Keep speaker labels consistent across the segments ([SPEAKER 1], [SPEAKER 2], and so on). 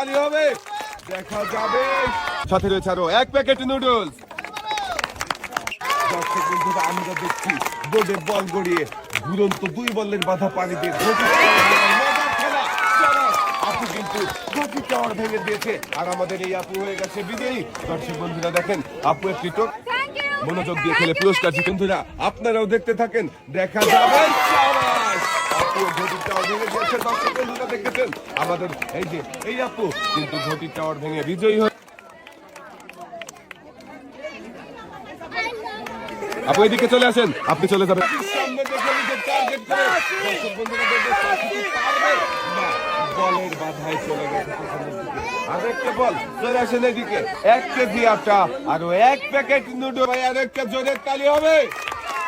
[SPEAKER 1] তালি হবে, দেখা যাবে। সাথে রয়েছে আরো 1 প্যাকেট নুডলস। দর্শক বন্ধুরা, আমরা দেখছি বোর্ডে বল গড়িয়ে দুরন্ত 2 বলের বাধা পানি দিয়ে মজার খেলা। আপু কিন্তু গতি টাওয়ার ভেঙে দিয়েছে আর আমাদের এই আপু হয়ে গেছে বিজয়ী। দর্শক বন্ধুরা দেখেন, আপু একটি টোক মনোযোগ দিয়ে খেলে পুরস্কার জিতে। বন্ধুরা আপনারাও দেখতে থাকেন, দেখা যাবে। আপু গতি টাওয়ার ভেঙে দিয়েছে। দর্শক বন্ধুরা দেখেছেন আমাদের এই যে এই আপু কিন্তু গতি টাওয়ার ভেঙে বিজয়ী হয়। আপু এদিকে চলে আসেন, আপনি চলে যাবেন সামনে। দেখে নিজের টার্গেট করে দর্শক বন্ধুরা দেখবে পারবে না, বলের বাধায় চলে গেছে। আরেকটা বল চলে আসেন এদিকে। 1 কেজি আটা আরো 1 প্যাকেট নুডলস। ভাই আরেকটা জোরে তালি হবে,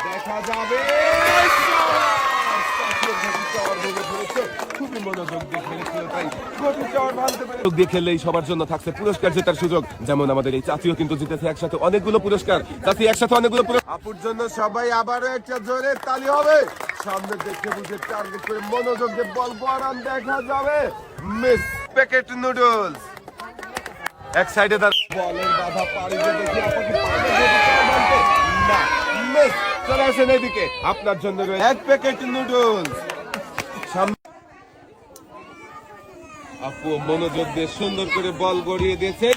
[SPEAKER 1] দেখা যাবে। খুবই মনোযোগ দিয়ে খেলেছিল, তাই গতি টাওয়ার ভাঙতে পারে। দিয়ে খেললেই সবার জন্য থাকছে পুরস্কার জেতার সুযোগ। যেমন আমাদের এই চাচিও কিন্তু জিতেছে একসাথে অনেকগুলো পুরস্কার। চাচি একসাথে অনেকগুলো পুরস্কার। আপুর জন্য সবাই আবারও একটা জোরে তালি হবে। সামনে দেখে বুঝে টার্গেট করে মনোযোগ দিয়ে বল গড়ান, দেখা যাবে। মিস প্যাকেট নুডলস এক সাইডে তার বলের বাধা পাড়ি দিয়ে দেখি আপনি পারবে না। মিস চলে আসেন এদিকে, আপনার জন্য 1 প্যাকেট নুডলস। আপু মনোযোগ দিয়ে সুন্দর করে বল গড়িয়ে দিয়েছে।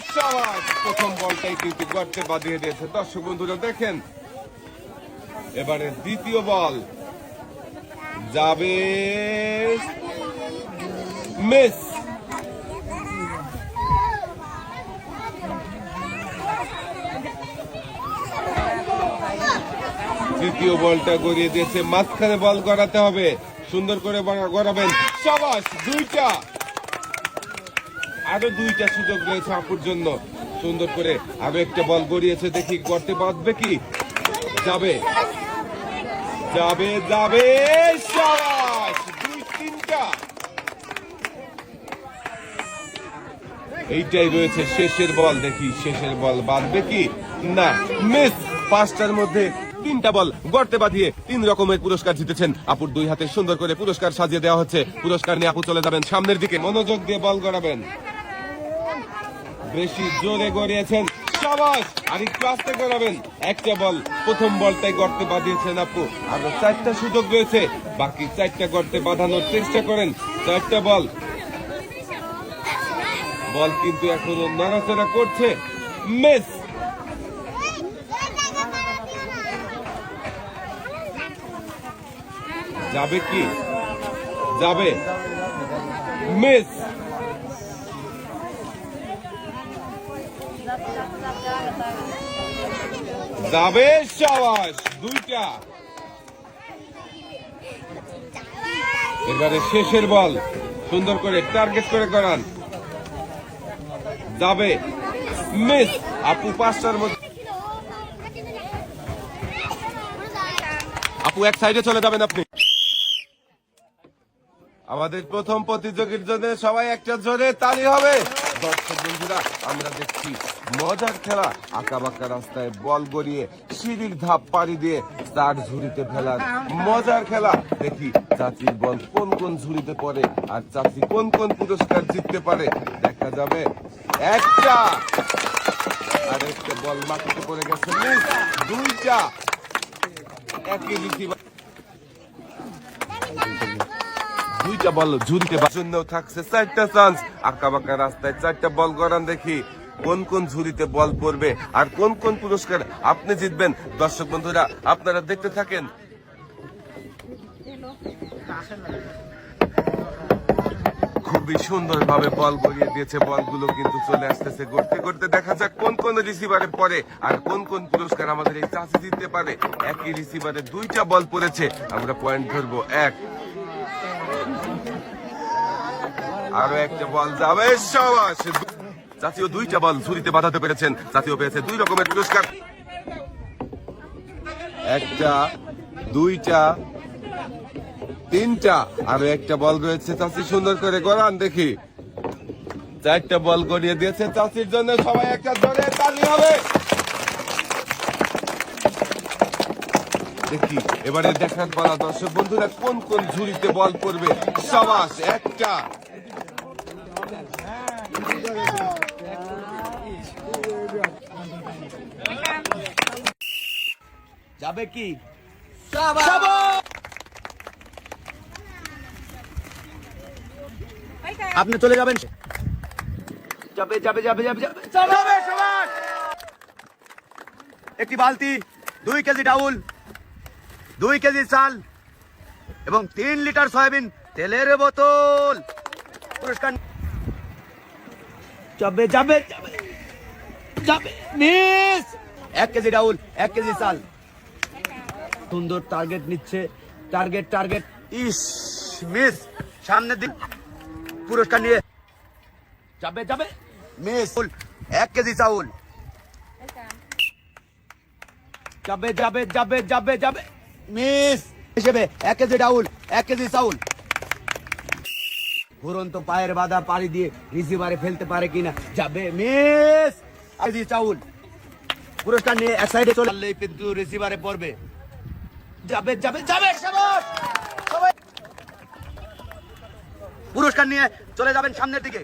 [SPEAKER 1] প্রথম বলটাই কিন্তু গর্তে বাঁধিয়ে দিয়েছে। দর্শক বন্ধুরা দেখেন, এবারে দ্বিতীয় বল যাবে, মিস। তৃতীয় বলটা গড়িয়ে দিয়েছে, মাঝখানে বল গড়াতে হবে, সুন্দর করে গড়াবেন। সাবাস, 2টা, আরো 2টা সুযোগ রয়েছে আপুর জন্য। সুন্দর করে আরো একটা বল গড়িয়েছে, দেখি গর্তে বাঁধবে কি, যাবে যাবে যাবে। সাবাস, 2-3টা। এইটাই রয়েছে শেষের বল, দেখি শেষের বল বাঁধবে কি না। মিস। 5টার মধ্যে 3টা বল গর্তে বাঁধিয়ে 3 রকমের পুরস্কার জিতেছেন। আপুর 2 হাতে সুন্দর করে পুরস্কার সাজিয়ে দেওয়া হচ্ছে। পুরস্কার নিয়ে আপু চলে যাবেন সামনের দিকে, মনোযোগ দিয়ে বল গড়াবেন। বেশি জোরে গড়িয়েছেন, সাবাস, আর একটু আস্তে গড়াবেন। একটা বল, প্রথম বলটাই গর্তে বাঁধিয়েছেন আপু। আরো 4টা সুযোগ রয়েছে, বাকি 4টা গর্তে বাঁধানোর চেষ্টা করেন। 4টা বল, বল কিন্তু এখনো নড়াচড়া করছে। মিস। যাবে কি, যাবে, মিস। যাবে, সাবাস, 2টা। এবারে শেষের বল, সুন্দর করে টার্গেট করে করান, যাবে, মিস। আপু 5টার মধ্যে, আপু এক সাইডে চলে যাবেন আপনি। আমাদের প্রথম প্রতিযোগীর জন্য সবাই একটা জোরে তালি হবে। দর্শক বন্ধুরা, আমরা দেখছি মজার খেলা, আঁকা বাঁকা রাস্তায় বল গড়িয়ে সিঁড়ির ধাপ পাড়ি দিয়ে তার ঝুড়িতে ফেলার মজার খেলা। দেখি চাচির বল কোন কোন ঝুড়িতে পড়ে আর চাচি কোন কোন পুরস্কার জিততে পারে, দেখা যাবে। একটা, আর একটা বল মাটিতে পড়ে গেছে, মিস। 2টা, একই রিসিভার। 2টা বল ঝুড়িতে জন্য থাকছে 4টা চান্স। আঁকা বাঁকা রাস্তায় 4টা বল গড়ান, দেখি কোন কোন ঝুড়িতে বল পড়বে আর কোন কোন পুরস্কার আপনি জিতবেন। দর্শক বন্ধুরা আপনারা দেখতে থাকেন। খুবই সুন্দর ভাবে বল গড়িয়ে দিয়েছে। বলগুলো কিন্তু চলে আসতেছে গড়তে গড়তে, দেখা যাক কোন কোন রিসিভারে পড়ে আর কোন কোন পুরস্কার আমাদের এই চাষি জিততে পারে। একই রিসিভারে 2টা বল পড়েছে, আমরা পয়েন্ট ধরবো 1। আরো একটা বল যাবে, সাবাস। চাচিও 2টা বল ঝুড়িতে বাঁধাতে পেরেছেন, চাচিও পেয়েছে 2 রকমের পুরস্কার। 1টা, 2টা, 3টা, আরো একটা বল রয়েছে। চাচি সুন্দর করে গড়ান, দেখি 4টা বল গড়িয়ে দিয়েছে চাচির জন্য। সবাই একটা জোরে তালি হবে। দেখি এবারে দেখার পালা দর্শক বন্ধুরা, কোন কোন ঝুড়িতে বল পড়বে। সাবাস, 1টা,
[SPEAKER 2] যাবে কি? আপনি চলে যাবেন। যাবে যাবে যাবে যাবে যাবে যাবে সবাস। একটি বালতি, 2 কেজি ডাউল, 2 কেজি চাল এবং 3 লিটার সয়াবিন তেলের বোতল। পুরস্কার যাবে যাবে যাবে যাবে মিস। 1 কেজি ডাউল, 1 কেজি চাল। সুন্দর টার্গেট নিচ্ছে, টার্গেট টার্গেট। ইস মিস। সামনে দিন পুরস্কার নিয়ে যাবে যাবে মিস। 1 কেজি চাউল। যাবে যাবে যাবে যাবে যাবে মিস হিসেবে 1 কেজি ডাউল, 1 কেজি চাউল। ঘুরন্ত পায়ের বাধা পাড়ি দিয়ে রিসিভারে ফেলতে পারে কিনা? যাবে মিস। 1 কেজি চাউল। পুরস্কার নিয়ে এক সাইডে চলে গেলেই কিন্তু রিসিভারে পড়বে। যাবে যাবে যাবে শাবাশ। সবাই পুরস্কার নিয়ে চলে যাবেন সামনের দিকে।